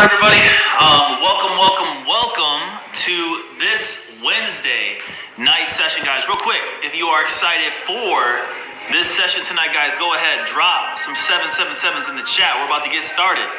Everybody? Welcome to this Wednesday night session, guys. Real quick, if you are excited for this session tonight, guys, go ahead, drop some 777s in the chat. We're about to get started.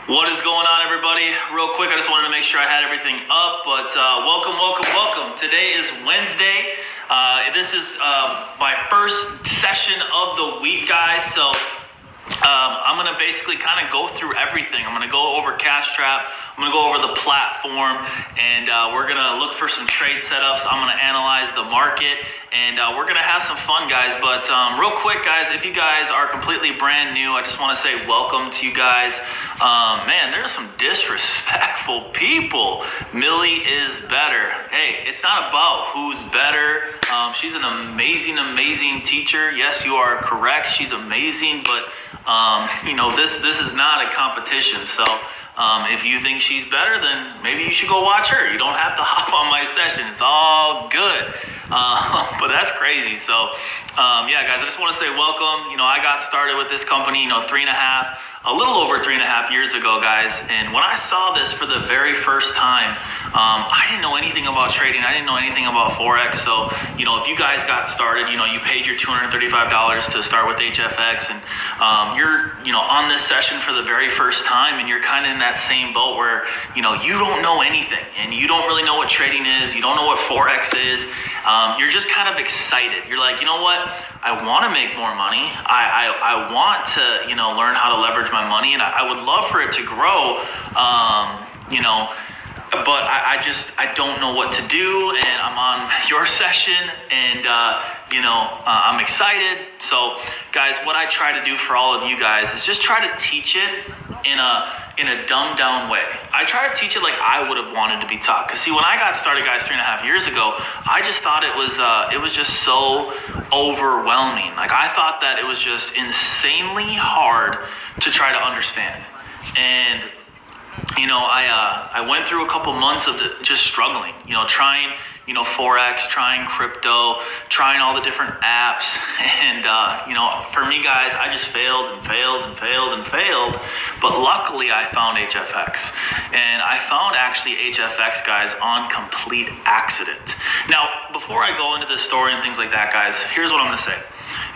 What is going on, everybody? Real quick, I just wanted to make sure I had everything up, but welcome. Today is Wednesday. This is my first session of the week, guys, so I'm going to basically kind of go through everything. I'm going to go over Cashtrap. I'm going to go over the platform, and we're going to look for some trade setups. I'm going to analyze the market, and we're going to have some fun, guys. But real quick, guys, if you guys are completely brand new, I just want to say welcome to you guys. Man, there's some disrespectful people. Millie is better. Hey, it's not about who's better. She's an amazing teacher. Yes, you are correct. She's amazing, but this is not a competition. So if you think she's better, then maybe you should go watch her. You don't have to hop on my session. It's all good. But that's crazy. So yeah, guys, I just want to say welcome. I got started with this company, a little over 3.5 years ago, guys. And when I saw this for the very first time, I didn't know anything about trading. I didn't know anything about Forex. So, if you guys got started, you paid your $235 to start with HFX, and you're, on this session for the very first time, and you're kind of in that same boat where, you don't know anything, and you don't really know what trading is. You don't know what Forex is. You're just kind of excited. You're like, you know what? I want to make more money. I want to, learn how to leverage my money, and I would love for it to grow, but I don't know what to do, and I'm on your session, and I'm excited. So guys, what I try to do for all of you guys is just try to teach it in a dumbed down way. I try to teach it like I would have wanted to be taught. Because see, when I got started, guys, 3.5 years ago, I just thought it was just so overwhelming. Like, I thought that it was just insanely hard to try to understand. And I went through a couple months of just struggling, trying, Forex, trying crypto, trying all the different apps. And, for me, guys, I just failed. But luckily, I found HFX. And I found actually HFX, guys, on complete accident. Now, before I go into this story and things like that, guys, here's what I'm going to say.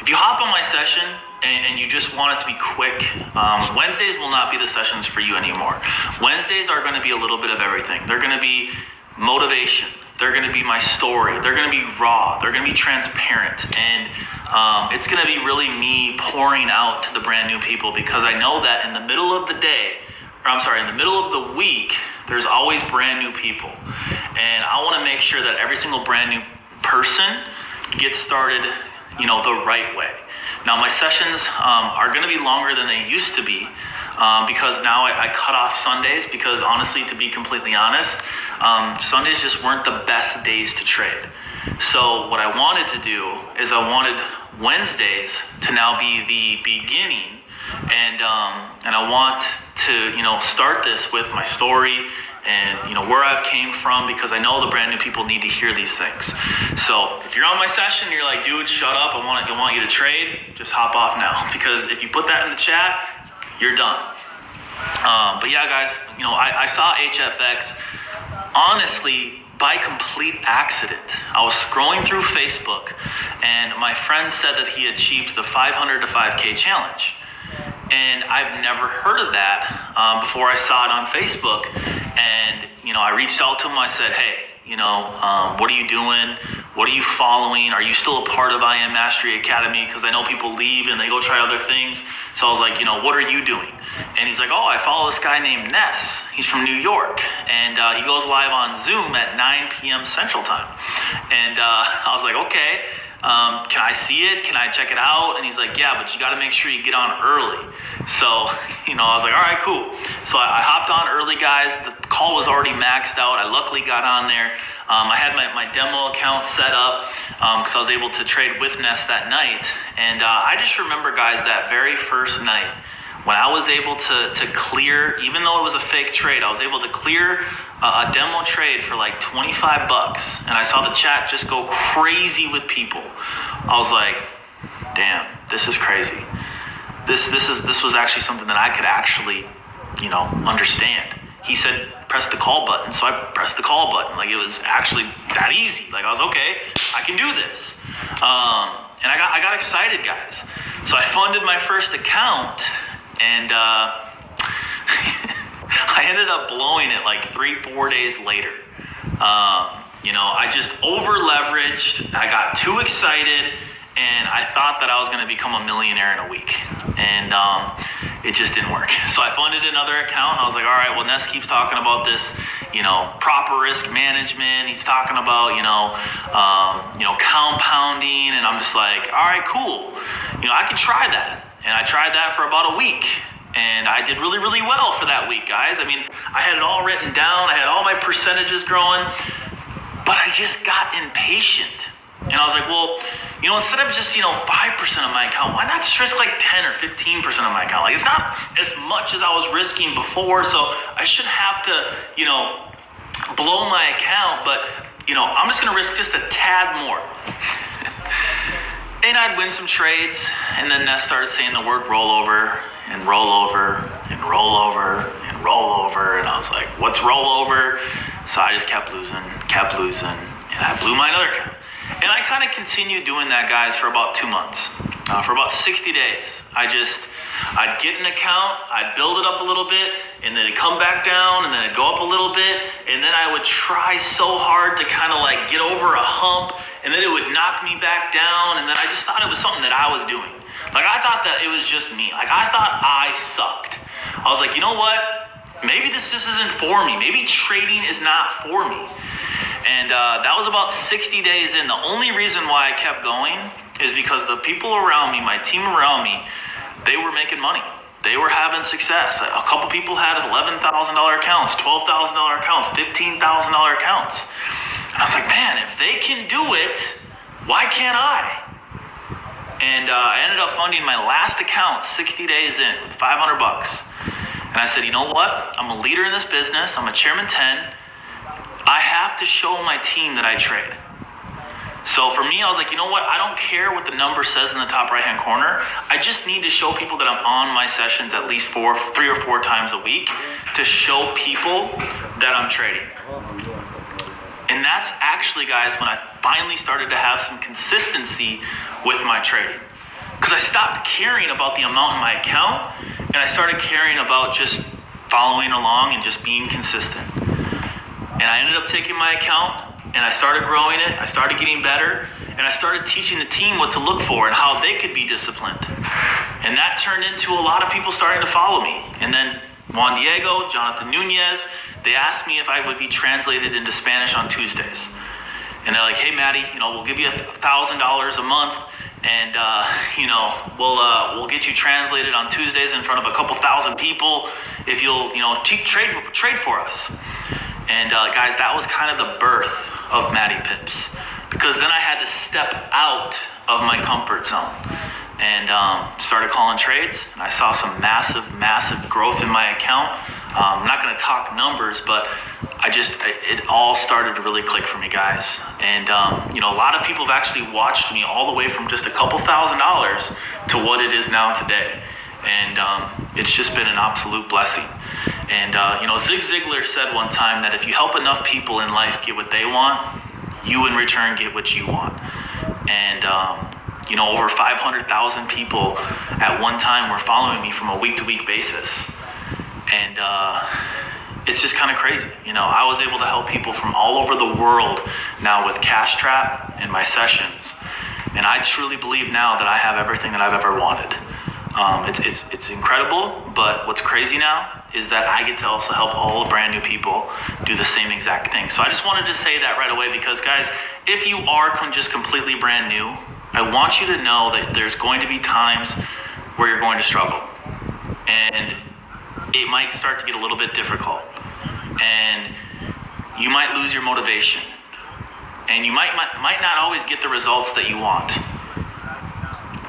If you hop on my session and you just want it to be quick, Wednesdays will not be the sessions for you anymore. Wednesdays are going to be a little bit of everything. They're going to be motivation. They're going to be my story. They're going to be raw. They're going to be transparent. And it's going to be really me pouring out to the brand new people, because I know that in the middle of the day, in the middle of the week, there's always brand new people. And I want to make sure that every single brand new person gets started, the right way. Now, my sessions are going to be longer than they used to be, because now I cut off Sundays, because honestly, to be completely honest, Sundays just weren't the best days to trade. So what I wanted to do is I wanted Wednesdays to now be the beginning And I want to, start this with my story and, where I've came from, because I know the brand new people need to hear these things. So if you're on my session, you're like, dude, shut up. I want you to trade. Just hop off now, because if you put that in the chat, you're done. But yeah, guys, I saw HFX, honestly, by complete accident. I was scrolling through Facebook, and my friend said that he achieved the 500 to 5K challenge. And I've never heard of that before I saw it on Facebook. And, I reached out to him. I said, hey, what are you doing? What are you following? Are you still a part of I Am Mastery Academy? Because I know people leave and they go try other things. So I was like, what are you doing? And he's like, oh, I follow this guy named Ness. He's from New York. And he goes live on Zoom at 9 p.m. Central Time. And I was like, okay. Can I see it? Can I check it out? And he's like, yeah, but you got to make sure you get on early. So, I was like, all right, cool. So I hopped on early, guys. The call was already maxed out. I luckily got on there. I had my demo account set up because I was able to trade with Ness that night. And I just remember, guys, that very first night when I was able to clear, even though it was a fake trade, I was able to clear a demo trade for like $25, and I saw the chat just go crazy with people. I was like, damn, this is crazy. This was actually something that I could actually, understand. He said, press the call button. So I pressed the call button. Like, it was actually that easy. Like, I was, okay, I can do this. And I got excited, guys. So I funded my first account, and I ended up blowing it like 3-4 days later. I just over leveraged. I got too excited, and I thought that I was going to become a millionaire in a week, and it just didn't work. So I funded another account, and I was like, all right, well, Ness keeps talking about this, proper risk management. He's talking about, compounding, and I'm just like, all right, cool. I can try that. And I tried that for about a week. And I did really, really well for that week, guys. I mean, I had it all written down. I had all my percentages growing. But I just got impatient. And I was like, well, instead of just, 5% of my account, why not just risk like 10 or 15% of my account? Like, it's not as much as I was risking before. So I shouldn't have to, blow my account. But, I'm just going to risk just a tad more. And I'd win some trades, and then Ness started saying the word rollover, and rollover, and rollover, and rollover, and I was like, what's rollover? So I just kept losing, and I blew my other account. And I kind of continued doing that, guys, for about 2 months. For about 60 days. I'd get an account, I'd build it up a little bit, and then it'd come back down, and then it'd go up a little bit, and then I would try so hard to kind of like get over a hump, and then it would knock me back down, and then I just thought it was something that I was doing. Like, I thought that it was just me. Like, I thought I sucked. I was like, you know what? Maybe this isn't for me. Maybe trading is not for me. And that was about 60 days in. The only reason why I kept going is because the people around me, my team around me, they were making money. They were having success. A couple people had $11,000 accounts, $12,000 accounts, $15,000 accounts. And I was like, man, if they can do it, why can't I? And I ended up funding my last account 60 days in with $500. And I said, you know what? I'm a leader in this business. I'm a chairman 10. I have to show my team that I trade. So for me, I was like, you know what? I don't care what the number says in the top right-hand corner. I just need to show people that I'm on my sessions at least 3 or 4 times a week to show people that I'm trading. And that's actually, guys, when I finally started to have some consistency with my trading. Because I stopped caring about the amount in my account, and I started caring about just following along and just being consistent. And I ended up taking my account, and I started growing it. I started getting better, and I started teaching the team what to look for and how they could be disciplined. And that turned into a lot of people starting to follow me. And then Juan Diego, Jonathan Nunez, they asked me if I would be translated into Spanish on Tuesdays. And they're like, hey, Maddie, we'll give you $1,000 a month, and we'll get you translated on Tuesdays in front of a couple thousand people if you'll trade for us. And guys, that was kind of the birth of Maddie Pips, because then I had to step out of my comfort zone. and started calling trades, and I saw some massive growth in my account. I'm not going to talk numbers, but it all started to really click for me, guys. And a lot of people have actually watched me all the way from just a couple $1,000s to what it is now today. And it's just been an absolute blessing. And Zig Ziglar said one time that if you help enough people in life get what they want, you in return get what you want. And over 500,000 people at one time were following me from a week-to-week basis. And it's just kind of crazy. I was able to help people from all over the world now with Cashtrap and my sessions. And I truly believe now that I have everything that I've ever wanted. It's incredible, but what's crazy now is that I get to also help all the brand new people do the same exact thing. So I just wanted to say that right away because, guys, if you are just completely brand new, I want you to know that there's going to be times where you're going to struggle. And it might start to get a little bit difficult. And you might lose your motivation. And you might not always get the results that you want.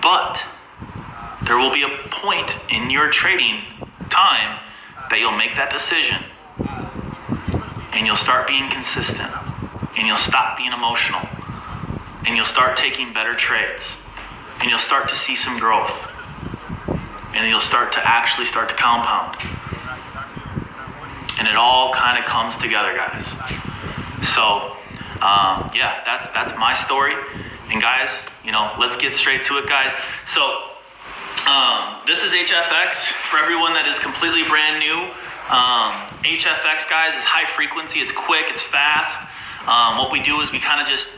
But there will be a point in your trading time that you'll make that decision. And you'll start being consistent. And you'll stop being emotional. And you'll start taking better trades. And you'll start to see some growth. And you'll start to compound. And it all kind of comes together, guys. So, that's my story. And guys, let's get straight to it, guys. So, this is HFX for everyone that is completely brand new. HFX, guys, is high frequency. It's quick. It's fast. What we do is we kind of just,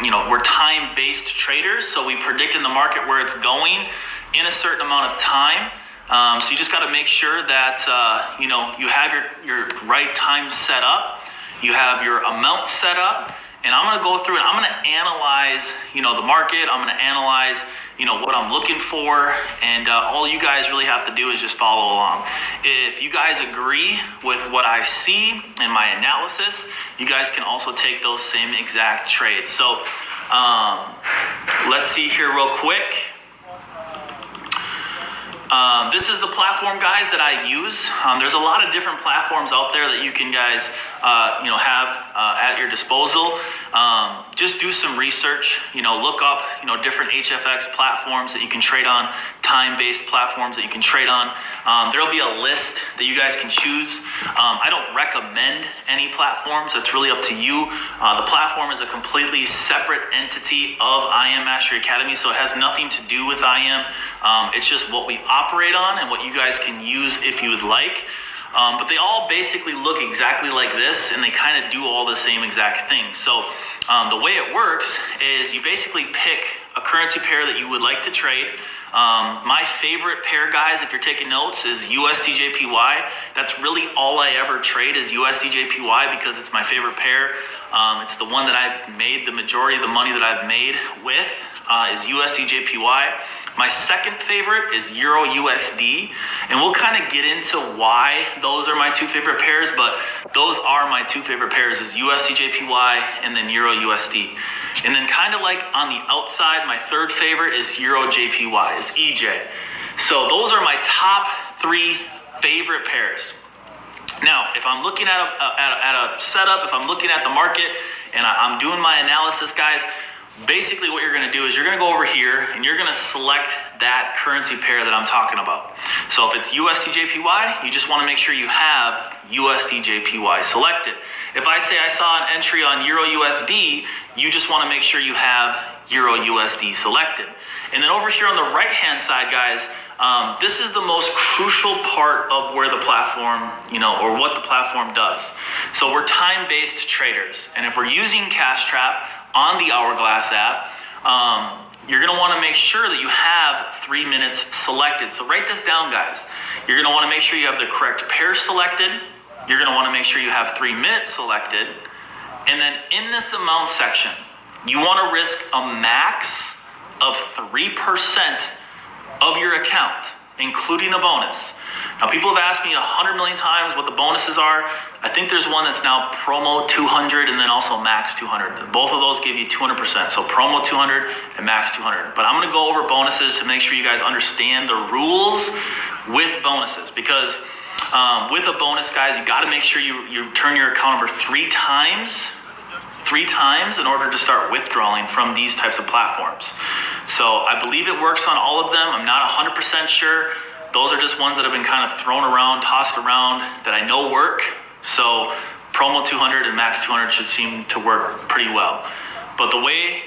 we're time-based traders. So we predict in the market where it's going in a certain amount of time. So you just got to make sure that, you have your right time set up. You have your amount set up. And I'm going to go through and I'm going to analyze, the market. I'm going to analyze, what I'm looking for. And all you guys really have to do is just follow along. If you guys agree with what I see in my analysis, you guys can also take those same exact trades. So let's see here real quick. This is the platform, guys, that I use. There's a lot of different platforms out there that you can guys, have at your disposal. Just do some research, look up, different HFX platforms that you can trade on, time-based platforms that you can trade on. There'll be a list that you guys can choose. I don't recommend any platforms. That's really up to you. The platform is a completely separate entity of IM Mastery Academy, so it has nothing to do with IM. It's just what we operate on and what you guys can use if you would like. But they all basically look exactly like this, and they kind of do all the same exact things. So the way it works is you basically pick a currency pair that you would like to trade. My favorite pair, guys, if you're taking notes, is USDJPY. That's really all I ever trade is USDJPY because it's my favorite pair. It's the one that I've made the majority of the money that I've made with is USDJPY. My second favorite is Euro USD, and we'll kind of get into why those are my two favorite pairs, but those are my two favorite pairs is USDJPY and then Euro USD. And then kind of like on the outside, my third favorite is Euro JPY, is EJ. So those are my top three favorite pairs. Now, if I'm looking at a setup, if I'm looking at the market and I'm doing my analysis, guys, basically what you're going to do is you're going to go over here and you're going to select that currency pair that I'm talking about. So if it's USDJPY, you just want to make sure you have USDJPY selected. If I say I saw an entry on Euro USD, you just want to make sure you have Euro USD selected. And then over here on the right hand side, guys, this is the most crucial part of where the platform, or what the platform does. So we're time-based traders. And if we're using Cashtrap on the Hourglass app, you're going to want to make sure that you have 3 minutes selected. So write this down, guys. You're going to want to make sure you have the correct pair selected. You're going to want to make sure you have 3 minutes selected. And then in this amount section, you want to risk a max of 3% of your account. including a bonus. Now, people have asked me 100 million times what the bonuses are. I think there's one that's now promo 200 and then also max 200. Both of those give you 200%. So promo 200 and max 200. But I'm going to go over bonuses to make sure you guys understand the rules with bonuses, because with a bonus, guys, you got to make sure you turn your account over three times in order to start withdrawing from these types of platforms. So I believe it works on all of them. I'm not 100% sure. Those are just ones that have been kind of thrown around, tossed around, that I know work. So promo 200 and max 200 should seem to work pretty well. But the way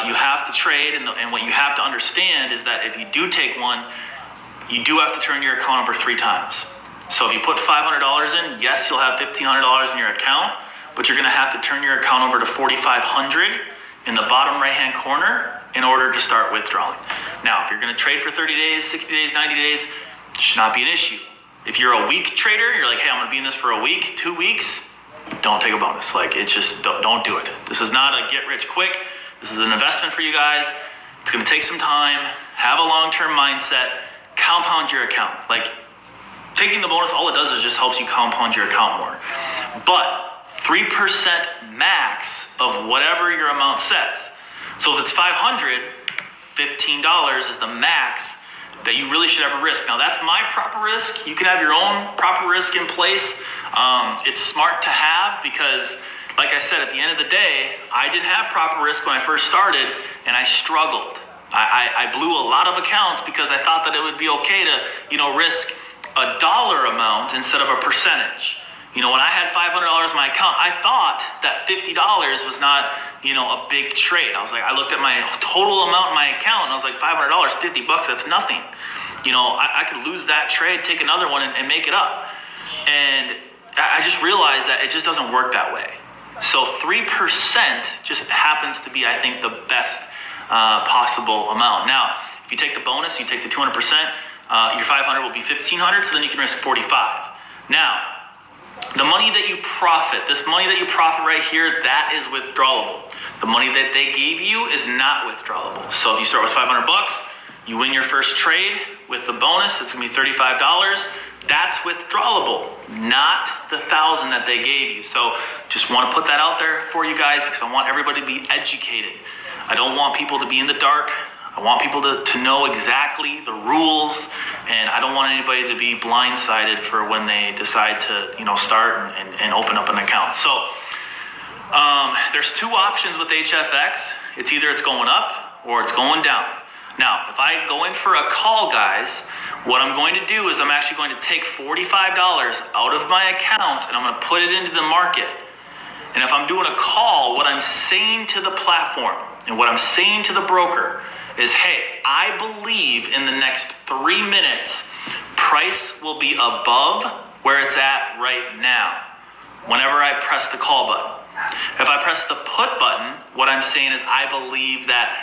you have to trade and what you have to understand is that if you do take one, you do have to turn your account over three times. So if you put $500 in, yes, you'll have $1,500 in your account, but you're going to have to turn your account over to $4,500 in the bottom right-hand corner in order to start withdrawing. Now, if you're going to trade for 30 days, 60 days, 90 days, it should not be an issue. If you're a week trader, you're like, hey, I'm going to be in this for a week, 2 weeks, don't take a bonus. Like, it's just, don't do it. This is not a get rich quick. This is an investment for you guys. It's going to take some time. Have a long-term mindset. Compound your account. Like, taking the bonus, all it does is just helps you compound your account more. But 3% max of whatever your amount says. So if it's $500, $15 is the max that you really should ever risk. Now, that's my proper risk. You can have your own proper risk in place. It's smart to have because, like I said, at the end of the day, I didn't have proper risk when I first started, and I struggled. I blew a lot of accounts because I thought that it would be okay to, risk a dollar amount instead of a percentage. When I had $500 in my account, I thought that $50 was not, a big trade. I was like, I looked at my total amount in my account and I was like, $500, $50, that's nothing. I could lose that trade, take another one and make it up. And I just realized that it just doesn't work that way. So 3% just happens to be, I think, the best possible amount. Now, if you take the bonus, you take the 200%, your 500 will be 1,500, so then you can risk 45. Now, the money that you profit, this money that you profit right here, that is withdrawable. The money that they gave you is not withdrawable. So if you start with $500, you win your first trade with the bonus, it's gonna be $35. That's withdrawable, not the $1,000 that they gave you. So just want to put that out there for you guys because I want everybody to be educated. I don't want people to be in the dark. I want people to know exactly the rules, and I don't want anybody to be blindsided for when they decide to, start and open up an account. So there's two options with HFX. It's either it's going up or it's going down. Now, if I go in for a call, guys, what I'm going to do is I'm actually going to take $45 out of my account and I'm going to put it into the market. And if I'm doing a call, what I'm saying to the platform and what I'm saying to the broker is, hey, I believe in the next 3 minutes, price will be above where it's at right now whenever I press the call button. If I press the put button, what I'm saying is I believe that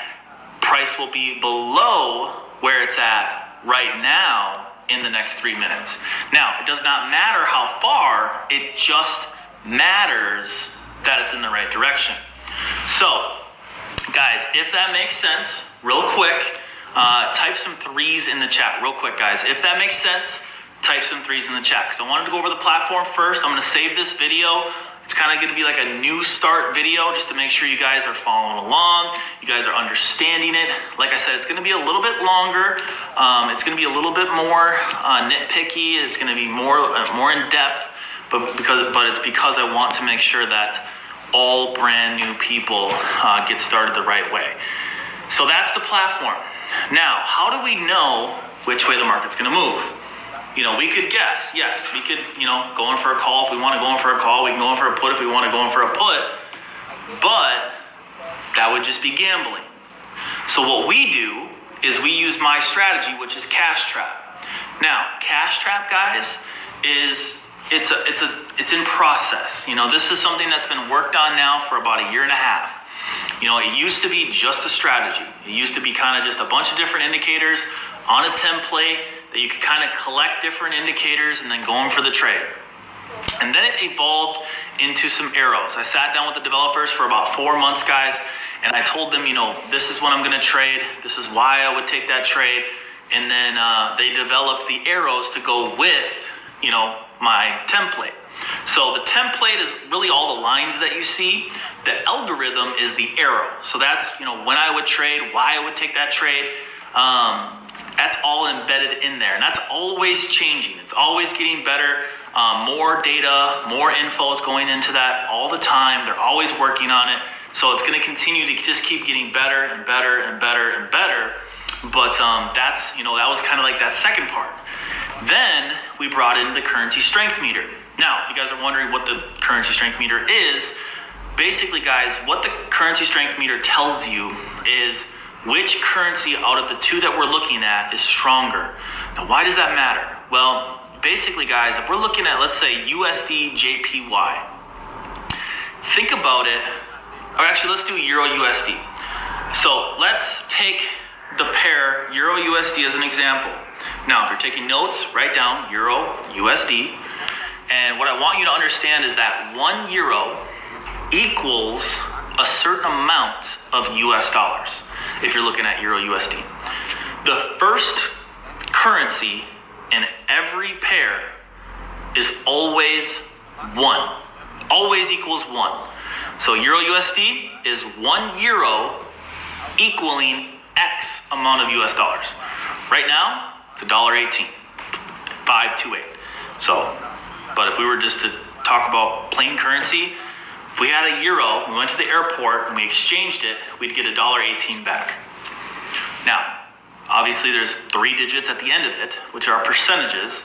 price will be below where it's at right now in the next 3 minutes. Now, it does not matter how far, it just matters that it's in the right direction. So, guys, if that makes sense, real quick, type some 3s in the chat. Real quick, guys. If that makes sense, type some 3s in the chat. Because I wanted to go over the platform first. I'm going to save this video. It's kind of going to be like a new start video just to make sure you guys are following along. You guys are understanding it. Like I said, it's going to be a little bit longer. It's going to be a little bit more nitpicky. It's going to be more in depth. But it's because I want to make sure that all brand new people get started the right way. So that's the platform. Now, how do we know which way the market's going to move? We could guess. Yes, we could, go in for a call if we want to go in for a call. We can go in for a put if we want to go in for a put. But that would just be gambling. So what we do is we use my strategy, which is Cashtrap. Now, Cashtrap, guys, it's in process. This is something that's been worked on now for about 1.5 years. It used to be just a strategy. It used to be kind of just a bunch of different indicators on a template that you could kind of collect different indicators and then go in for the trade. And then it evolved into some arrows. I sat down with the developers for about 4 months, guys, and I told them, this is what I'm going to trade. This is why I would take that trade. and then they developed the arrows to go with, my template. So the template is really all the lines that you see. The algorithm is the arrow. So that's, when I would trade, why I would take that trade. That's all embedded in there. And that's always changing. It's always getting better. More data, more info is going into that all the time. They're always working on it. So it's going to continue to just keep getting better and better and better and better. But that's, that was kind of like that second part. Then we brought in the currency strength meter. Now, if you guys are wondering what the currency strength meter is, basically, guys, what the currency strength meter tells you is which currency out of the two that we're looking at is stronger. Now, why does that matter? Well, basically, guys, if we're looking at, let's say, USD JPY, think about it, or actually, let's do Euro USD. So let's take the pair Euro USD as an example. Now, if you're taking notes, write down Euro USD. And what I want you to understand is that 1 euro equals a certain amount of US dollars if you're looking at Euro USD. The first currency in every pair is always 1. Always equals 1. So Euro USD is 1 euro equaling X amount of US dollars. Right now, it's $1.18, 528. So, but if we were just to talk about plain currency, if we had a euro, we went to the airport and we exchanged it, we'd get $1.18 back. Now, obviously there's 3 digits at the end of it, which are percentages,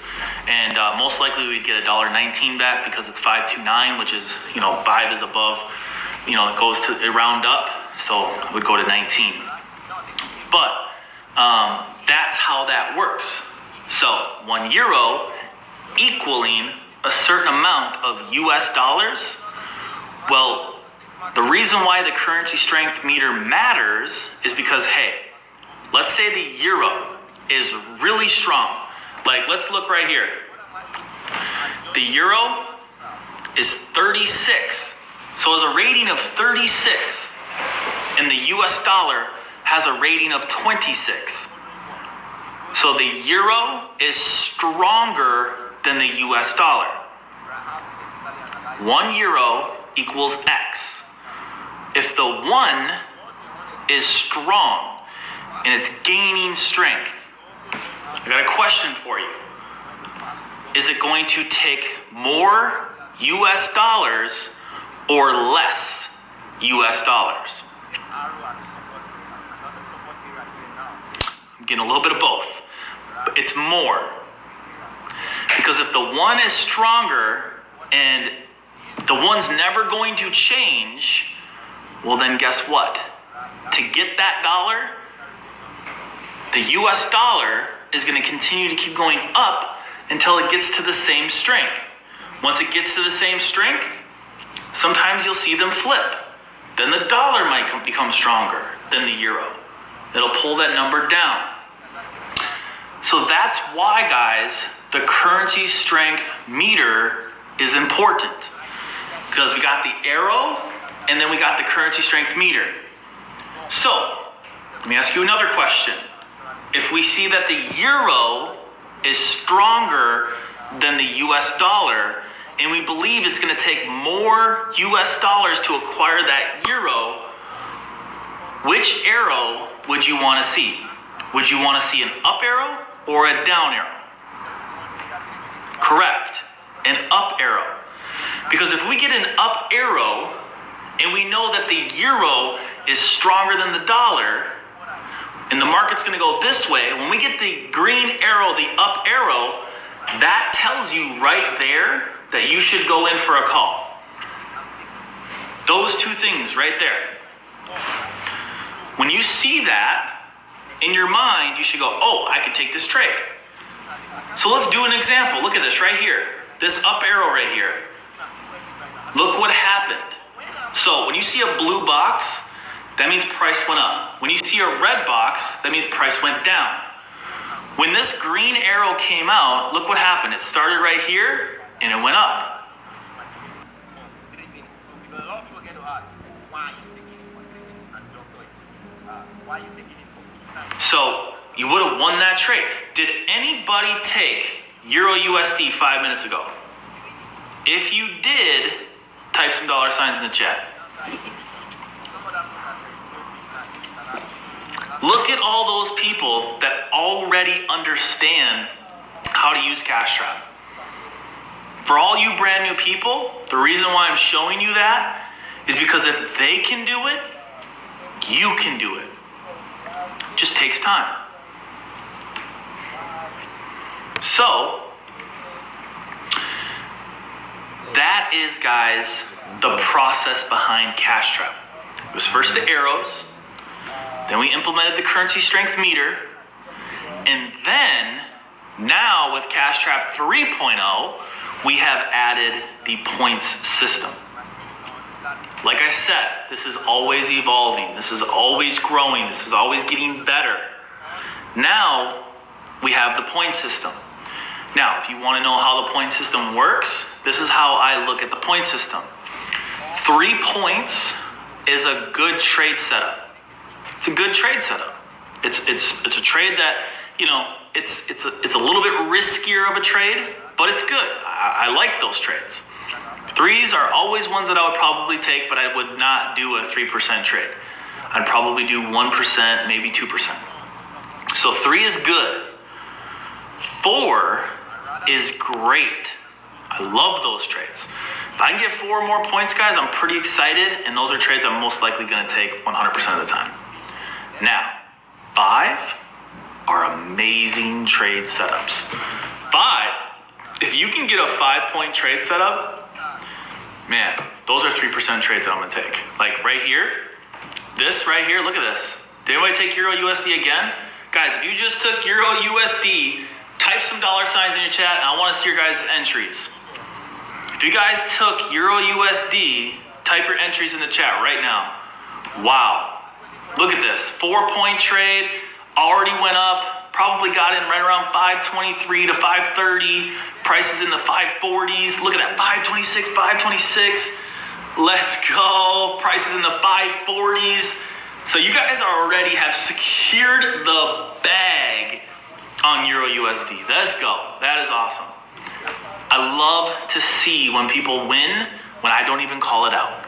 and most likely we'd get $1.19 back because it's 529, which is, 5 is above, it goes to, it round up, so it would go to 19. But that's how that works. So 1 euro equaling a certain amount of US dollars. Well, the reason why the currency strength meter matters is because, hey, let's say the euro is really strong. Like, let's look right here. The euro is 36. So as a rating of 36, and the US dollar has a rating of 26. So the euro is stronger than the US dollar. 1 euro equals X. If the 1 is strong and it's gaining strength, I got a question for you. Is it going to take more US dollars or less US dollars? I'm getting a little bit of both. But it's more. Because if the 1 is stronger and the 1's never going to change, well then guess what? To get that dollar, the US dollar is going to continue to keep going up until it gets to the same strength. Once it gets to the same strength, sometimes you'll see them flip. Then the dollar might become stronger than the euro. It'll pull that number down. So that's why, guys, the currency strength meter is important. Because we got the arrow, and then we got the currency strength meter. So, let me ask you another question. If we see that the euro is stronger than the US dollar, and we believe it's going to take more US dollars to acquire that euro, which arrow would you want to see? Would you want to see an up arrow or a down arrow? Correct, an up arrow. Because if we get an up arrow and we know that the euro is stronger than the dollar and the market's going to go this way, when we get the green arrow, the up arrow, that tells you right there that you should go in for a call. Those 2 things right there. When you see that in your mind, you should go, oh, I could take this trade. So let's do an example. Look at this right here. This up arrow right here. Look what happened. So when you see a blue box, that means price went up. When you see a red box, that means price went down. When this green arrow came out, look what happened. It started right here and it went up. So you would have won that trade. Did anybody take Euro USD 5 minutes ago? If you did, type some dollar signs in the chat. Look at all those people that already understand how to use Cashtrap. For all you brand new people, the reason why I'm showing you that is because if they can do it, you can do it. It just takes time. So, that is, guys, the process behind Cashtrap. It was first the arrows, then we implemented the currency strength meter, and then now with Cashtrap 3.0, we have added the points system. Like I said, this is always evolving. This is always growing. This is always getting better. Now we have the point system. Now, if you want to know how the point system works, this is how I look at the point system. 3 points is a good trade setup. It's a good trade setup. It's a trade that, you know, it's a little bit riskier of a trade, but it's good. I like those trades. 3s are always ones that I would probably take, but I would not do a 3% trade. I'd probably do 1%, maybe 2%. So 3 is good. 4 is great. I love those trades. If I can get 4 more points, guys, I'm pretty excited, and those are trades I'm most likely going to take 100% of the time. Now, 5 are amazing trade setups. 5, if you can get a 5-point trade setup, man, those are 3% trades that I'm going to take. Like right here, this right here, look at this. Did anybody take Euro USD again? Guys, if you just took Euro USD, type some dollar signs in your chat, and I want to see your guys' entries. If you guys took Euro USD, type your entries in the chat right now. Wow. Look at this. 4-point trade, already went up, probably got in right around 523 to 530, prices in the 540s. Look at that, 526, 526. Let's go. Prices in the 540s. So you guys already have secured the bag on Euro USD. Let's go. That is awesome. I love to see when people win when I don't even call it out.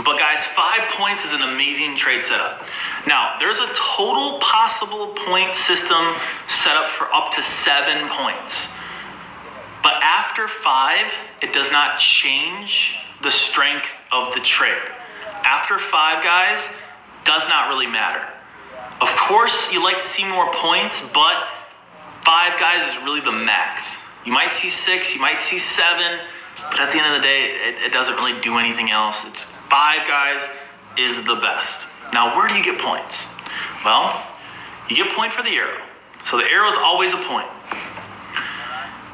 But guys, 5 points is an amazing trade setup. Now, there's a total possible point system set up for up to 7 points. But after 5, it does not change the strength of the trade. After 5, guys, does not really matter. Of course, you like to see more points, but 5, guys, is really the max. You might see 6, you might see 7, but at the end of the day, it doesn't really do anything else. 5, guys, is the best. Now, where do you get points? Well, you get a point for the arrow. So the arrow is always a point.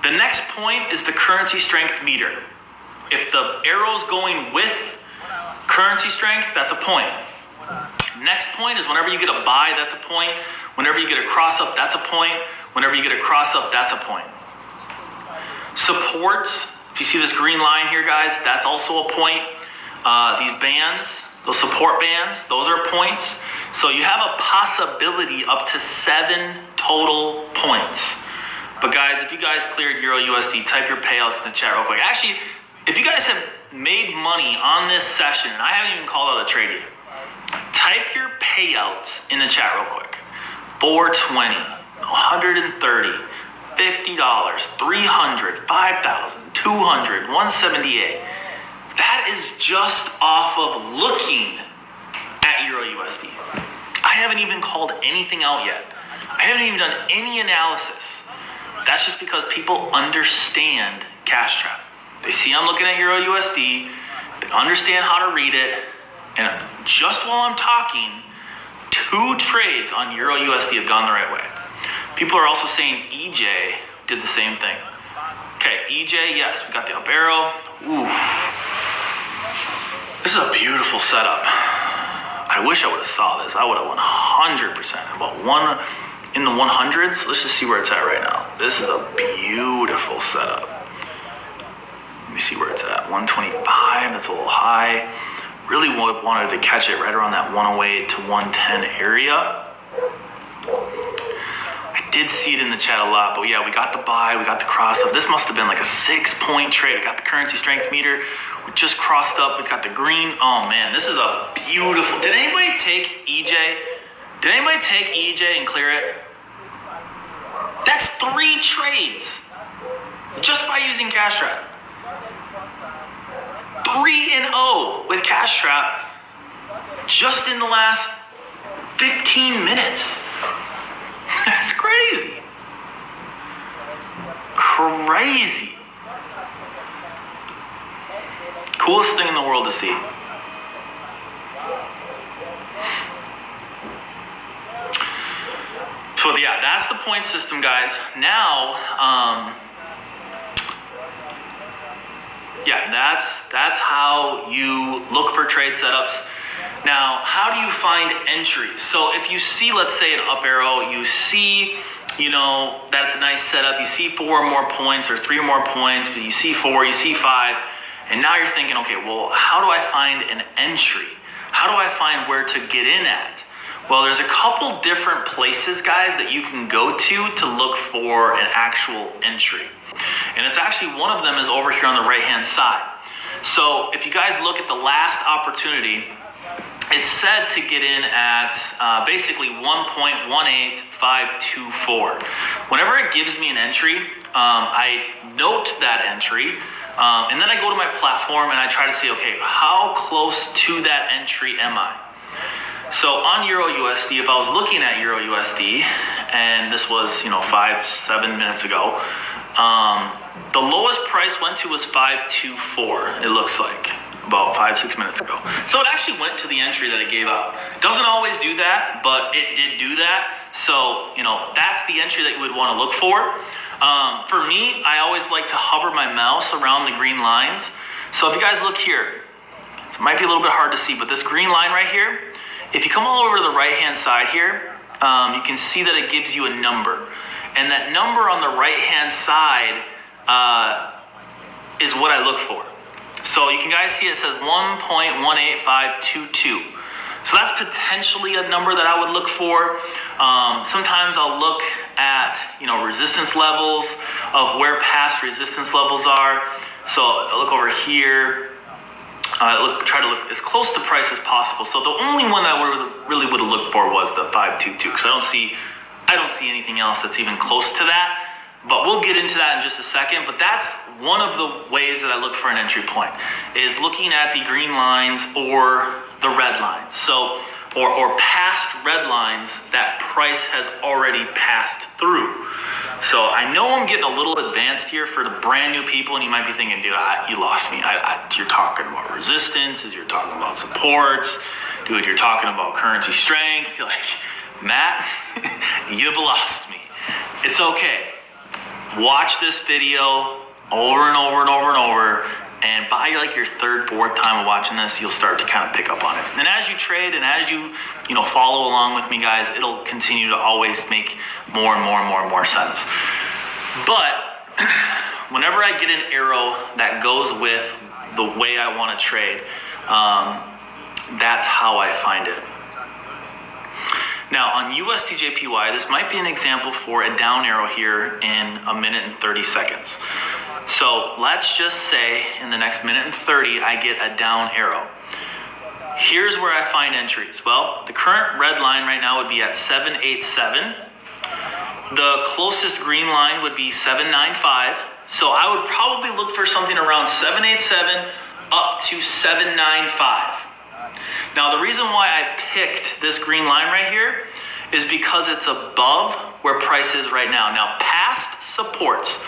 The next point is the currency strength meter. If the arrow's going with currency strength, that's a point. Next point is whenever you get a buy, that's a point. Whenever you get a cross up, that's a point. Whenever you get a cross up, that's a point. Supports, if you see this green line here, guys, that's also a point. These bands, those support bands, those are points. So you have a possibility up to 7 total points. But guys, if you guys cleared Euro USD, type your payouts in the chat real quick. Actually, if you guys have made money on this session, and I haven't even called out a trade yet, type your payouts in the chat real quick. 420, 130, $50, $300, $5,000, $200, $178. That is just off of looking at Euro USD. I haven't even called anything out yet. I haven't even done any analysis. That's just because people understand Cashtrap. They see I'm looking at Euro USD, they understand how to read it, and just while I'm talking, 2 trades on Euro USD have gone the right way. People are also saying EJ did the same thing. Okay, EJ, yes, we got the up arrow. Ooh. This is a beautiful setup. I wish I would have saw this. I would have 100%. About one in the 100s. Let's just see where it's at right now. This is a beautiful setup. Let me see where it's at. 125, that's a little high. Really wanted to catch it right around that 108 to 110 area. did see it in the chat a lot, but yeah, we got the buy, we got the cross up. This must have been like a 6-point trade. We got the currency strength meter. We just crossed up. We've got the green. Oh man, this is a beautiful. Did anybody take EJ? Did anybody take EJ and clear it? That's 3 trades just by using Cashtrap. 3-0 with Cashtrap just in the last 15 minutes. That's crazy. Crazy. Coolest thing in the world to see. So yeah, that's the point system, guys. Now, yeah, that's how you look for trade setups. Now, how do you find entries? So if you see, let's say, an up arrow, you see, that's a nice setup. You see 4 or more points or 3 or more points, but you see 4, you see 5, and now you're thinking, okay, well, how do I find an entry? How do I find where to get in at? Well, there's a couple different places, guys, that you can go to look for an actual entry. And it's actually, one of them is over here on the right-hand side. So if you guys look at the last opportunity, it's said to get in at basically 1.18524. Whenever it gives me an entry, I note that entry, and then I go to my platform and I try to see, okay, how close to that entry am I? So on Euro USD, if I was looking at Euro USD, and this was 5-7 minutes ago, the lowest price went to was 524. It looks like about 5-6 minutes ago. So it actually went to the entry that it gave out. Doesn't always do that, but it did do that. So that's the entry that you would want to look for. For me, I always like to hover my mouse around the green lines. So if you guys look here, it might be a little bit hard to see, but this green line right here, if you come all over to the right-hand side here, you can see that it gives you a number. And that number on the right-hand side is what I look for. So you can guys see it says 1.18522. So that's potentially a number that I would look for. Sometimes I'll look at, resistance levels of where past resistance levels are. So I look over here. Try to look as close to price as possible. So the only one that I really would have looked for was the 522, because I don't see anything else that's even close to that. But we'll get into that in just a second. But that's one of the ways that I look for an entry point, is looking at the green lines or the red lines. So or past red lines that price has already passed through. So I know I'm getting a little advanced here for the brand new people, and you might be thinking, dude, you lost me. You're talking about resistances, you're talking about supports, dude, you're talking about currency strength. You're like, Matt, you've lost me. It's okay. Watch this video over and over and over and over, and by like your 3rd, 4th time of watching this, you'll start to kind of pick up on it. And as you trade and as you follow along with me, guys, it'll continue to always make more and more and more and more sense. But whenever I get an arrow that goes with the way I want to trade, that's how I find it. Now on USDJPY, this might be an example for a down arrow here in 1 minute and 30 seconds. So let's just say in the next 1 minute and 30, I get a down arrow. Here's where I find entries. Well, the current red line right now would be at 787. The closest green line would be 795. So I would probably look for something around 787 up to 795. Now, the reason why I picked this green line right here is because it's above where price is right now. Now, past supports.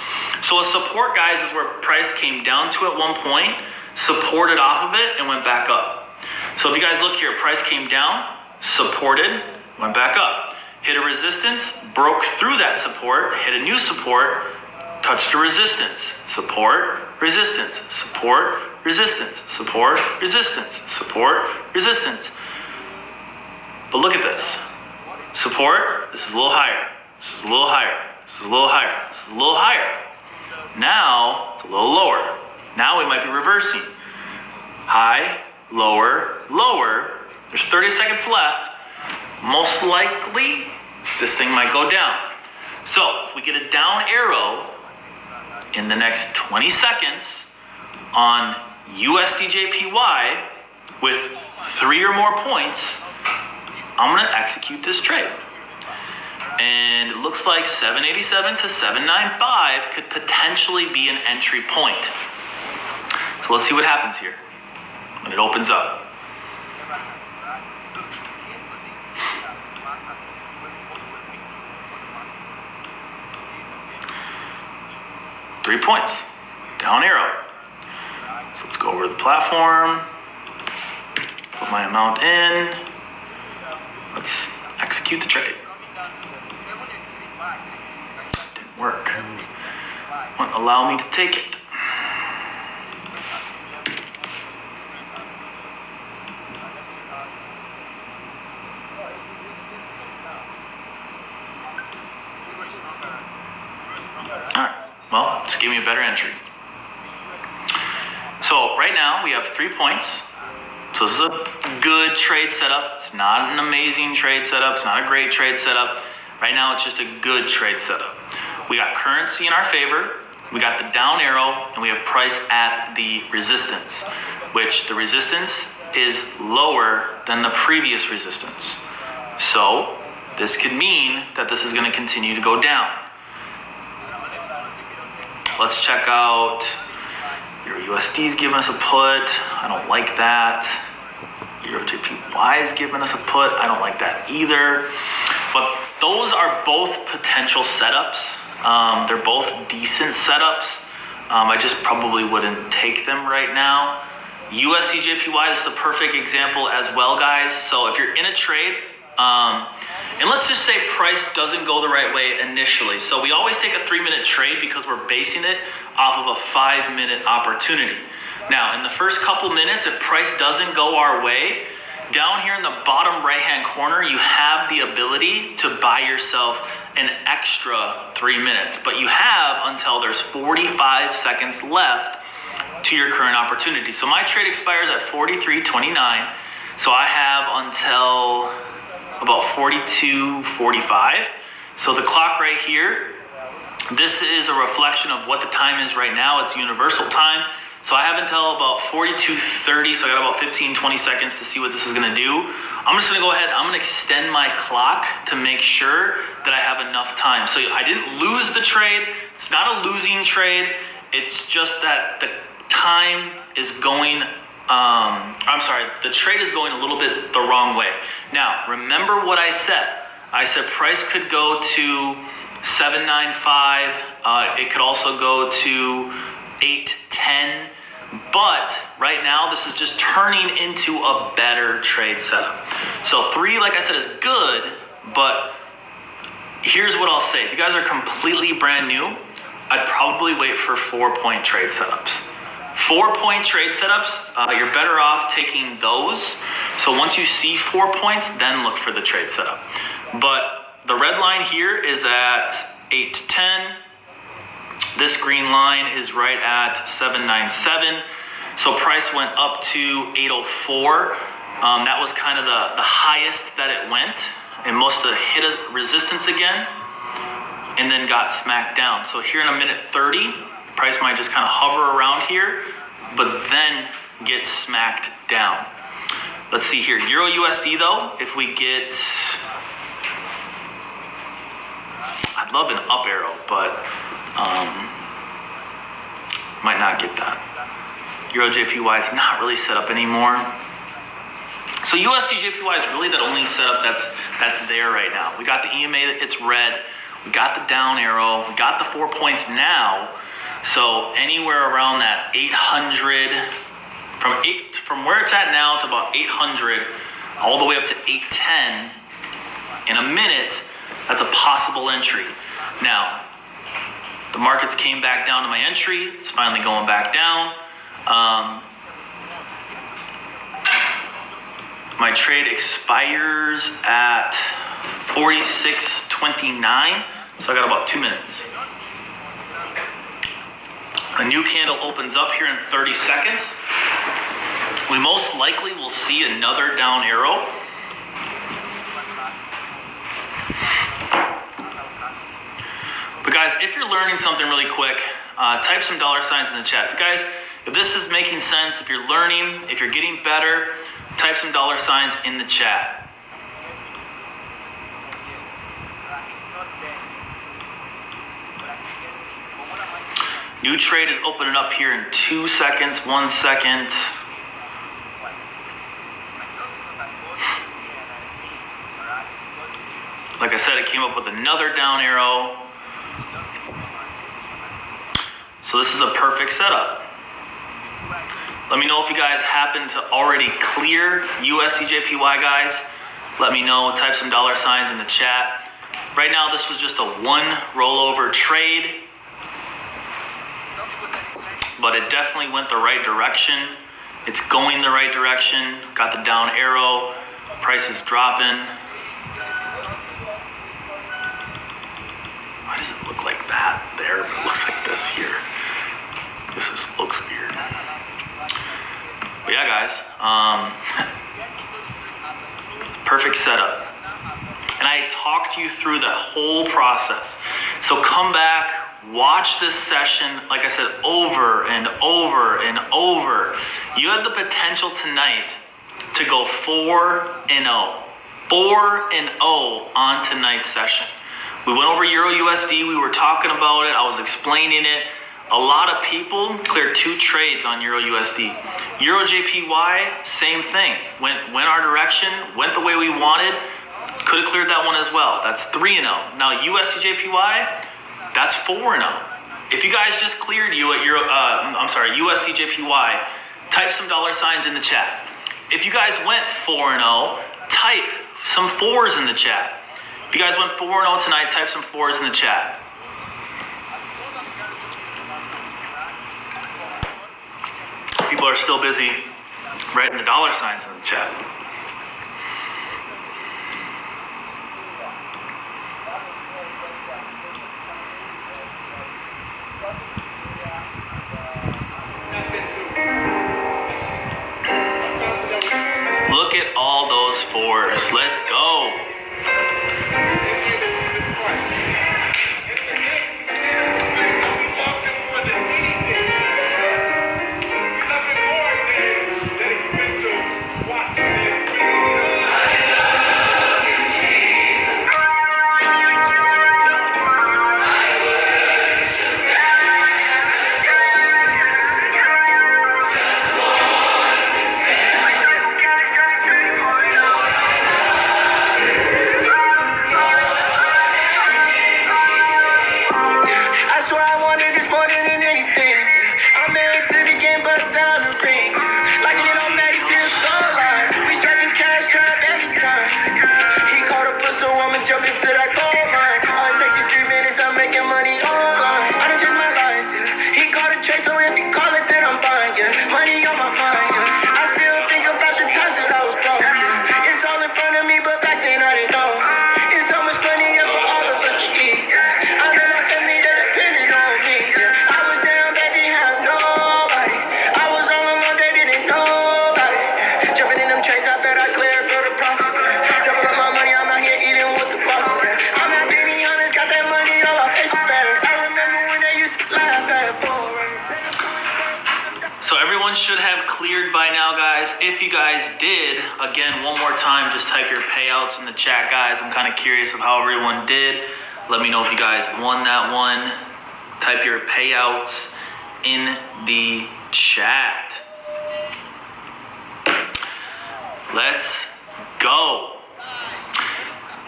So a support, guys, is where price came down to at one point, supported off of it, and went back up. So if you guys look here, price came down, supported, went back up. Hit a resistance, broke through that support, hit a new support, touched a resistance, support, resistance, support, resistance, support, resistance, support, resistance. But look at this. Support, this is a little higher, this is a little higher, this is a little higher, this is a little higher. Now, it's a little lower. Now we might be reversing. High, lower, lower. There's 30 seconds left. Most likely, this thing might go down. So if we get a down arrow in the next 20 seconds on USDJPY with 3 or more points, I'm going to execute this trade. And it looks like 787 to 795 could potentially be an entry point. So let's see what happens here when it opens up. Three points, down arrow. So let's go over to the platform, put my amount in. Let's execute the trade. Didn't work. Won't allow me to take it. Well, just gave me a better entry. So right now we have 3 points. So this is a good trade setup. It's not an amazing trade setup. It's not a great trade setup. Right now it's just a good trade setup. We got currency in our favor. We got the down arrow, and we have price at the resistance, which the resistance is lower than the previous resistance. So this could mean that this is going to continue to go down. Let's check out Euro USD is giving us a put. I don't like that. Euro JPY is giving us a put. I don't like that either. But those are both potential setups. They're both decent setups. I just probably wouldn't take them right now. USD JPY is the perfect example as well, guys. So if you're in a trade, and let's just say price doesn't go the right way initially. So we always take a 3-minute trade because we're basing it off of a 5-minute opportunity. Now, in the first couple minutes, if price doesn't go our way, down here in the bottom right-hand corner, you have the ability to buy yourself an extra 3 minutes. But you have until there's 45 seconds left to your current opportunity. So my trade expires at 43:29. So I have until about 42:45. So the clock right here, this is a reflection of what the time is right now. It's universal time. So I have until about 42:30. So I got about 15-20 seconds to see what this is going to do. I'm just going to go ahead. I'm going to extend my clock to make sure that I have enough time. So I didn't lose the trade. It's not a losing trade. It's just that the time is going the trade is going a little bit the wrong way. Now, remember what I said. I said price could go to 795. It could also go to 810. But right now, this is just turning into a better trade setup. So 3, like I said, is good. But here's what I'll say. If you guys are completely brand new, I'd probably wait for 4-point trade setups. 4-point trade setups, you're better off taking those. So once you see 4 points, then look for the trade setup. But the red line here is at 810. This green line is right at 797. So price went up to 804. That was kind of the highest that it went. And most of it hit a resistance again and then got smacked down. So here in a minute 30, price might just kind of hover around here, but then get smacked down. Let's see here. Euro USD though, if we get, I'd love an up arrow, but might not get that. Euro JPY is not really set up anymore. So USD JPY is really that only setup that's there right now. We got the EMA, it's red. We got the down arrow. We got the 4 points now. So anywhere around that 800, from where it's at now to about 800, all the way up to 810 in a minute, that's a possible entry. Now, the markets came back down to my entry. It's finally going back down. My trade expires at 46:29, so I got about 2 minutes. A new candle opens up here in 30 seconds. We most likely will see another down arrow. But guys, if you're learning something really quick, type some dollar signs in the chat. If this is making sense, if you're learning, if you're getting better, type some dollar signs in the chat. New trade is opening up here in 2 seconds, 1 second. Like I said, it came up with another down arrow. So this is a perfect setup. Let me know if you guys happen to already clear USDJPY, guys. Let me know, type some dollar signs in the chat. Right now, this was just a one rollover trade, but it definitely went the right direction. It's going the right direction. Got the down arrow, price is dropping. Why does it look like that there, but it looks like this here? Looks weird. But yeah, guys, perfect setup. And I talked you through the whole process. So come back, watch this session, like I said, over and over and over. You have the potential tonight to go 4-0. 4-0 on tonight's session. We went over Euro USD. We were talking about it. I was explaining it. A lot of people cleared 2 trades on Euro USD. Euro JPY, same thing. Went our direction, went the way we wanted. Could have cleared that one as well. That's 3-0. Now USD JPY, that's 4-0. If you guys just cleared USD JPY, type some dollar signs in the chat. If you guys went 4-0, type some 4s in the chat. If you guys went 4-0 tonight, type some 4s in the chat. People are still busy writing the dollar signs in the chat. Look at all those 4s. Let's go. Should have cleared by now, guys. If you guys did, again, one more time, just type your payouts in the chat, guys. I'm kind of curious of how everyone did. Let me know if you guys won that one. Type your payouts in the chat. Let's go.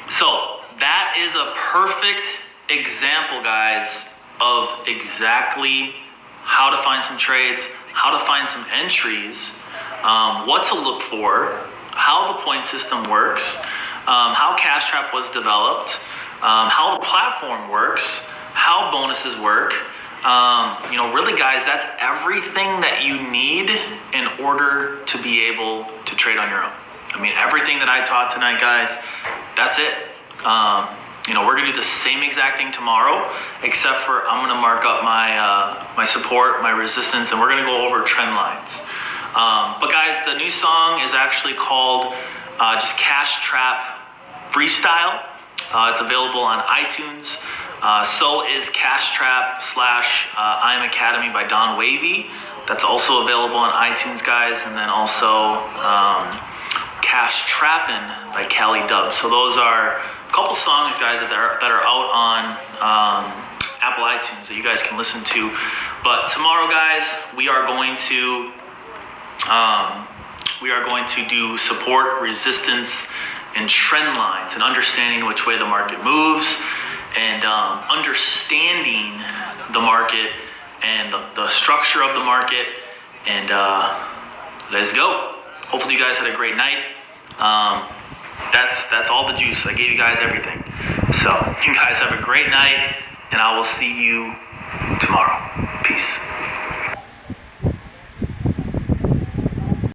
So that is a perfect example, guys, of exactly how to find some trades, how to find some entries, what to look for, how the point system works, how Cashtrap was developed, how the platform works, how bonuses work. Really, guys, that's everything that you need in order to be able to trade on your own. I mean, everything that I taught tonight, guys, that's it. We're gonna do the same exact thing tomorrow, except for I'm gonna mark up my support, my resistance, and we're gonna go over trend lines. But guys, the new song is actually called just Cashtrap Freestyle. It's available on iTunes. So is Cashtrap / I'm Academy by Don Wavy. That's also available on iTunes, guys. And then also Cashtrappin' by Cali Dub. So those are a couple songs, guys, that are out on Apple iTunes that you guys can listen to. But tomorrow, guys, we are going to do support, resistance, and trend lines, and understanding which way the market moves, and understanding the market and the structure of the market. And let's go. Hopefully you guys had a great night. That's all the juice. I gave you guys everything. So you guys have a great night, and I will see you tomorrow. Peace.